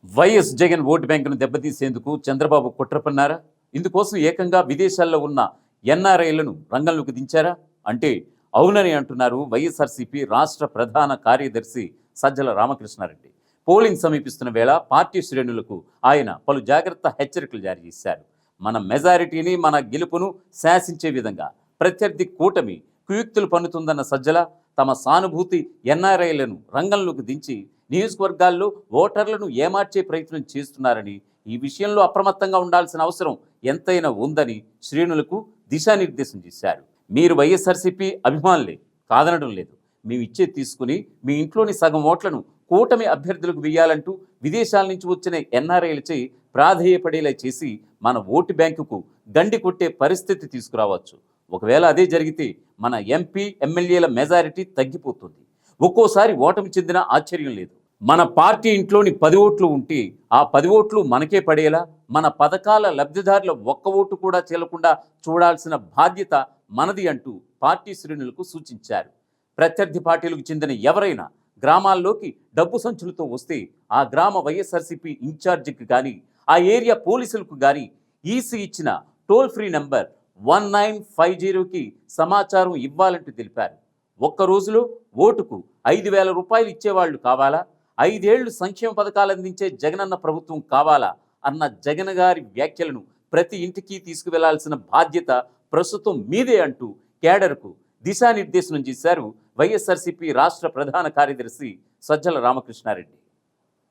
YS Jagan vote బ్యాంకును దెబ్బతీసేందుకు చంద్రబాబు కుట్ర పన్నారా? ఇందుకోసం ఏకంగా విదేశాల్లో ఉన్న ఎన్ఆర్ఐలను రంగంలోకి దించారా అంటే అవునని అంటున్నారు వైఎస్ఆర్సీపీ రాష్ట్ర ప్రధాన కార్యదర్శి సజ్జల రామకృష్ణారెడ్డి. పోలింగ్ సమీపిస్తున్న వేళ పార్టీ శ్రేణులకు ఆయన పలు జాగ్రత్త హెచ్చరికలు జారీ చేశారు. మన మెజారిటీని, మన గెలుపును శాసించే విధంగా ప్రత్యర్థి కూటమి కుయుక్తులు పన్నుతుందన్న సజ్జల తమ సానుభూతి ఎన్ఆర్ఐలను రంగంలోకి దించి నియోజకవర్గాల్లో ఓటర్లను ఏమార్చే ప్రయత్నం చేస్తున్నారని, ఈ విషయంలో అప్రమత్తంగా ఉండాల్సిన అవసరం ఎంతైనా ఉందని శ్రేణులకు దిశానిర్దేశం చేశారు. మీరు వైఎస్ఆర్సీపీ అభిమానులే, కాదనడం లేదు. మేము ఇచ్చేది తీసుకుని మీ ఇంట్లోని సగం ఓట్లను కూటమి అభ్యర్థులకు వేయాలంటూ విదేశాల నుంచి వచ్చిన ఎన్ఆర్ఐలచే ప్రాధేయపడేలా చేసి మన ఓటు బ్యాంకుకు గండి కొట్టే పరిస్థితి తీసుకురావచ్చు. ఒకవేళ అదే జరిగితే మన ఎంపీ, ఎమ్మెల్యేల మెజారిటీ తగ్గిపోతుంది. ఒక్కోసారి ఓటమి చెందిన ఆశ్చర్యం లేదు. మన పార్టీ ఇంట్లోని 10 ఓట్లు ఉంటే ఆ 10 ఓట్లు మనకే పడేలా మన పథకాల లబ్ధిదారుల ఒక్క ఓటు కూడా చెల్లకుండా చూడాల్సిన బాధ్యత మనది అంటూ పార్టీ శ్రేణులకు సూచించారు. ప్రత్యర్థి పార్టీలకు చెందిన ఎవరైనా గ్రామాల్లోకి డబ్బు సంచులతో వస్తే ఆ గ్రామ వైఎస్ఆర్సీపీ ఇన్ఛార్జికి కానీ, ఆ ఏరియా పోలీసులకు కానీ ఈసీ ఇచ్చిన టోల్ ఫ్రీ నెంబర్ 1950కి సమాచారం ఇవ్వాలంటూ తెలిపారు. ఒక్క రోజులో ఓటుకు 5,000 రూపాయలు ఇచ్చేవాళ్లు కావాలా, 5 ఏళ్లు సంక్షేమ పథకాలు అందించే జగనన్న ప్రభుత్వం కావాలా అన్న జగన్ గారి వ్యాఖ్యలను ప్రతి ఇంటికి తీసుకువెళ్లాల్సిన బాధ్యత ప్రస్తుతం మీదే అంటూ కేడర్కు దిశానిర్దేశనం చేశారు వైఎస్ఆర్సీపీ రాష్ట్ర ప్రధాన కార్యదర్శి సజ్జల రామకృష్ణారెడ్డి.